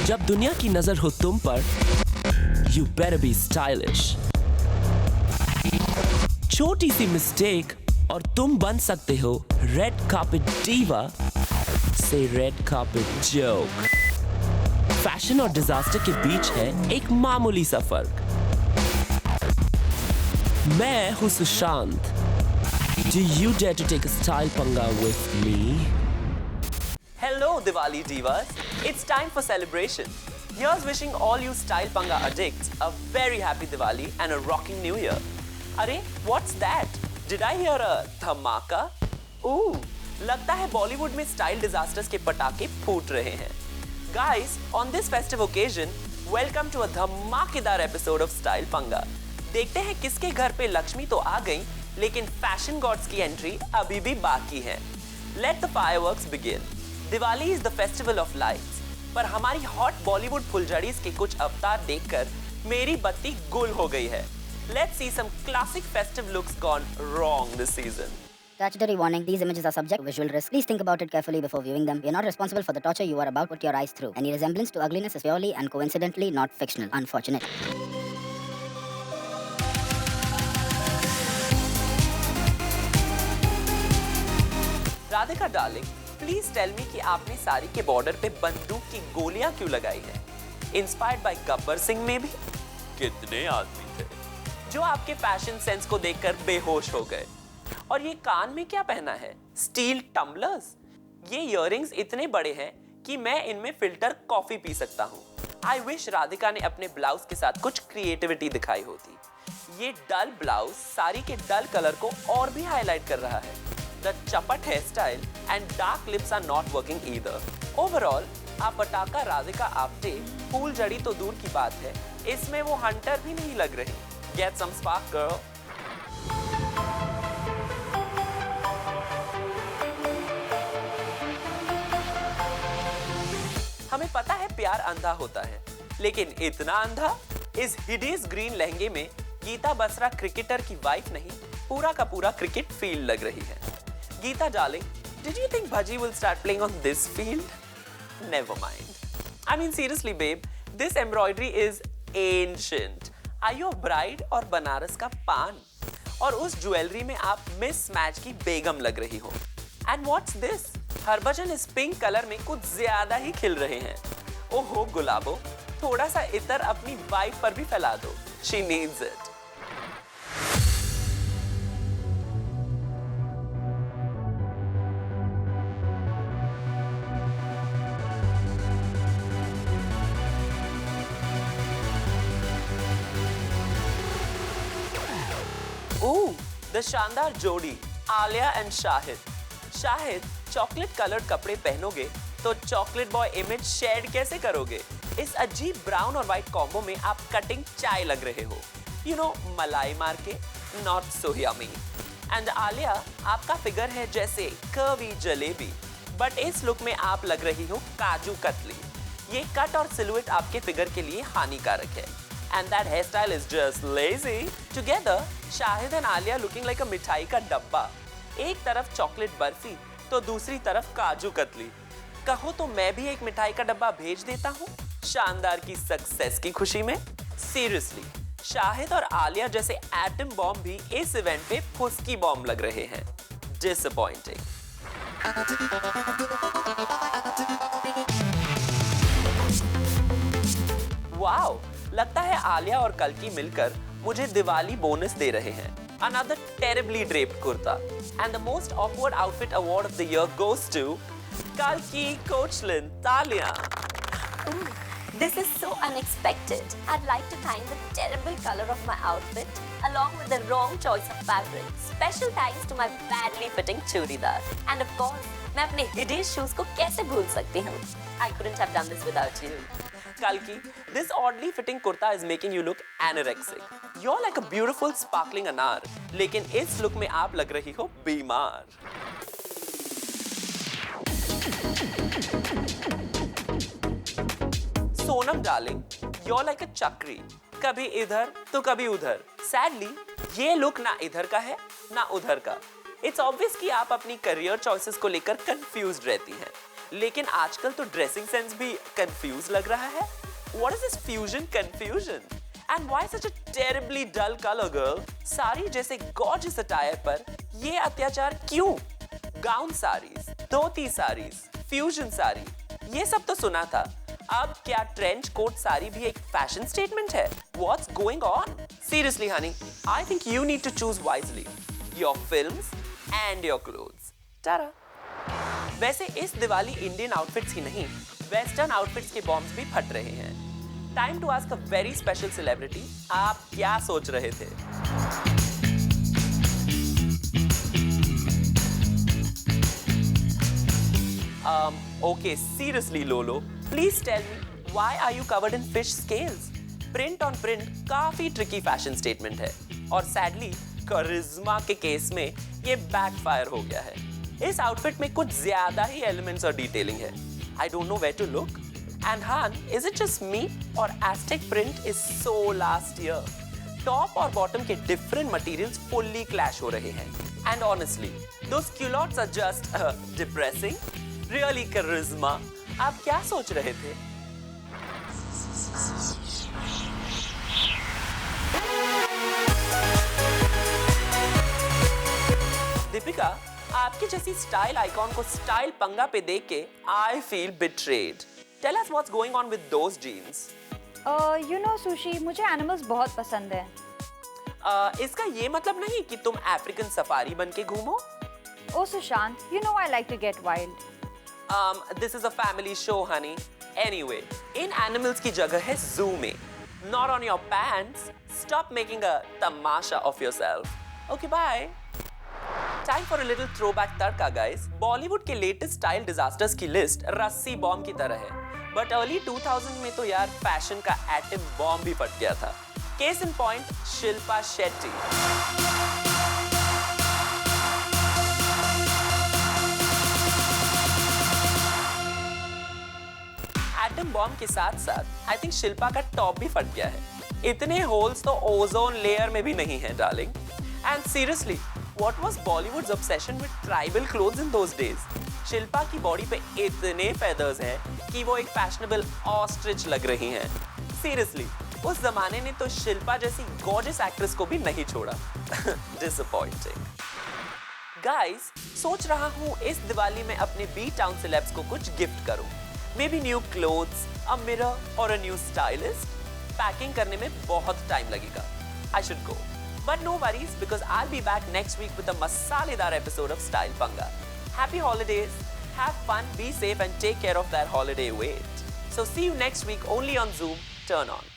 जब दुनिया की नजर हो तुम पर, you better be stylish. छोटी सी मिस्टेक और तुम बन सकते हो रेड कार्पेट डीवा से रेड कार्पेट जोक। फैशन और डिजास्टर के बीच है एक मामूली सा फर्क। मैं हूं Sushant. Do you dare to take a style panga with me? Hello Diwali divas, it's time for celebration. Here's wishing all you style panga addicts a very happy Diwali and a rocking new year. Arey, what's that? Did I hear a dhamaka? Ooh, लगता है बॉलीवुड में style disasters के पटाखे फूट रहे हैं। Guys, on this festive occasion, welcome to a धमाकेदार episode of Style Panga. देखते हैं किसके घर पे लक्ष्मी तो आ गई, लेकिन फैशन गॉड्स की एंट्री अभी भी बाकी है। Let the fireworks begin. Diwali is the festival of lights, पर हमारी हॉट बॉलीवुड फुलझड़ीज के कुछ अवतार देखकर मेरी बत्ती गुल हो गई है। Let's see some classic festive looks gone wrong this season. Statutory warning, these images are subject to visual risk. Please think about it carefully before viewing them. We are not responsible for the torture you are about to put your eyes through. Any resemblance to ugliness is purely and coincidentally not fictional. Unfortunate. Radhika darling, please tell me कि आपने साड़ी के border पे बंदूक की गोलियां क्यों लगाई हैं? इंस्पायर्ड बाय गब्बर सिंह में भी कितने आदमी थे जो आपके फैशन सेंस को देखकर बेहोश हो गए। और ये कान में क्या पहना है? Steel tumblers. ये इयररिंग्स इतने बड़े हैं कि मैं इनमें फिल्टर कॉफी पी सकता हूँ। आई विश राधिका ने अपने ब्लाउज के साथ कुछ क्रिएटिविटी दिखाई होती। ये डल ब्लाउज साड़ी के डल कलर को और भी हाईलाइट कर रहा है। The chapat hairstyle and dark lips are not working either. Overall, आप पटाखा राधिका आपटे फूल जड़ी तो दूर की बात है, इसमें वो हंटर भी नहीं लग रही। Get some spark, girl. हमें पता है प्यार अंधा होता है, लेकिन इतना अंधा? इस हिडियस ग्रीन लहंगे में गीता बसरा क्रिकेटर की वाइफ नहीं, पूरा का पूरा क्रिकेट फील्ड लग रही है। Geeta darling, did you think Bhaji will start playing on this field? Never mind. I mean seriously babe, this embroidery is ancient. Are you a bride और बनारस का पान? और उस ज्वेलरी में आप मिस मैच की बेगम लग रही हो। And what's this? हरभजन इस पिंक कलर में कुछ ज्यादा ही खिल रहे हैं। ओहो गुलाबो, थोड़ा सा इतर अपनी वाइफ पर भी फैला दो। She needs it. द शानदार जोड़ी Alia and Shahid. Shahid, chocolate coloured कपड़े पहनोगे तो चॉकलेट बॉय इमेज शेड कैसे करोगे? इस अजीब ब्राउन और व्हाइट कॉम्बो में आप कटिंग चाय लग रहे हो। यू नो, मलाई मार के, not so yummy. And Alia, आपका फिगर है जैसे कर्वी जलेबी, बट इस लुक में आप लग रही हो काजू कतली। ये कट और सिलुएट आपके फिगर के लिए हानिकारक है। And that hairstyle is just lazy. Together, Shahid and Alia looking like a मिठाई का डब्बा। एक तरफ चॉकलेट बर्फी तो दूसरी तरफ काजू कतली। कहो तो मैं भी एक मिठाई का डब्बा भेज देता हूँ शानदार की सक्सेस की खुशी में। सीरियसली, शाहिद और आलिया जैसे एटम बॉम्ब भी इस इवेंट पे फुस्की बॉम्ब लग रहे हैं। डिसअपॉइंटिंग। वाओ, लगता है आलिया और कल्कि मिलकर मुझे दिवाली बोनस दे रहे हैं। Another terribly draped kurta. And the most awkward outfit award of the year goes to Kalki Koechlin, Talia. This is so unexpected. I'd like to thank the terrible color of my outfit along with the wrong choice of fabric. Special thanks to my badly fitting churidar. And of course, मैं अपने hideous shoes को कैसे भूल सकती हूँ? I couldn't have done this without you. Kalki, this oddly fitting kurta is making you look anorexic. You're like a beautiful sparkling anar, लेकिन इस look में आप लग रही हो बीमार। Sonam darling, you're like a चक्री, कभी इधर तो कभी उधर। Sadly, ये लुक ना इधर का है ना उधर का। It's obvious कि आप अपनी करियर चॉइसेस को लेकर कंफ्यूज्ड रहती हैं। लेकिन आजकल तो ड्रेसिंग सेंस भी कंफ्यूज लग रहा है. What is this fusion confusion? And why such a terribly dull color, girl? Sari जैसे gorgeous attire पर ये अत्याचार क्यों? गाउन साड़ीज, धोती साड़ीज, फ्यूजन साड़ी, ये सब तो सुना था. अब क्या ट्रेंच कोट साड़ी भी एक फैशन स्टेटमेंट है? What's going on? Seriously, honey, I think you need to choose wisely. Your films and your clothes. Ta-da! वैसे इस दिवाली इंडियन आउटफिट्स ही नहीं, वेस्टर्न आउटफिट्स के बॉम्ब्स भी फट रहे हैं. Time to ask a very special celebrity, आप क्या सोच रहे थे? Okay, seriously, Lolo, please tell me, why are you covered in fish scales? Print on print काफी tricky fashion statement है, और sadly, करिश्मा के केस में ये backfire हो गया है. इस आउटफिट में कुछ ज्यादा ही एलिमेंट्स और डिटेलिंग है. I don't know where to look. And Han, is it just me or Aztec print is so last year? Top और bottom के different materials fully clash हो रहे हैं. And honestly, those culottes are just depressing. Really, charisma. आप क्या सोच रहे थे? दीपिका, आपकी जैसी स्टाइल आइकॉन को स्टाइल पंगा पे देख के I feel betrayed. Tell us what's going on with those jeans. You know, Sushi, मुझे एनिमल्स बहुत पसंद है. इसका ये मतलब नहीं कि तुम अफ्रीकन सफारी बन के घूमो. Oh, Sushant, you know I like to get wild. This is a family show, honey. Anyway, in animals की जगह है zoo में. Not on your pants. Stop making a tamasha of yourself. Okay, bye. Time for a little throwback tadka, guys. Bollywood के latest style disasters की list रस्सी bomb की तरह है. But early 2000 में तो यार फैशन का एटम बॉम्ब भी फट गया था. Case in point, Shilpa Shetty. Atom bomb के साथ साथ आई थिंक शिल्पा का टॉप भी फट गया है. इतने होल्स तो ओजोन लेयर में भी नहीं है, darling. And seriously, what was Bollywood's obsession with tribal clothes in those days? Shilpa की बॉडी पे इतने feathers हैं कि वो एक fashionable ostrich लग रही हैं. Seriously, उस जमाने ने तो शिल्पा जैसी gorgeous actress को भी नहीं छोड़ा. Disappointing. Guys, सोच रहा हूँ इस दिवाली में अपने B-Town celebs को कुछ gift करूँ. Maybe new clothes, a mirror or a new stylist. Packing करने में बहुत time लगेगा. I should go. But no worries, because I'll be back next week with a masaledar episode of Style Panga. Happy holidays, have fun, be safe and take care of that holiday weight. So see you next week only on Zoom. Turn on.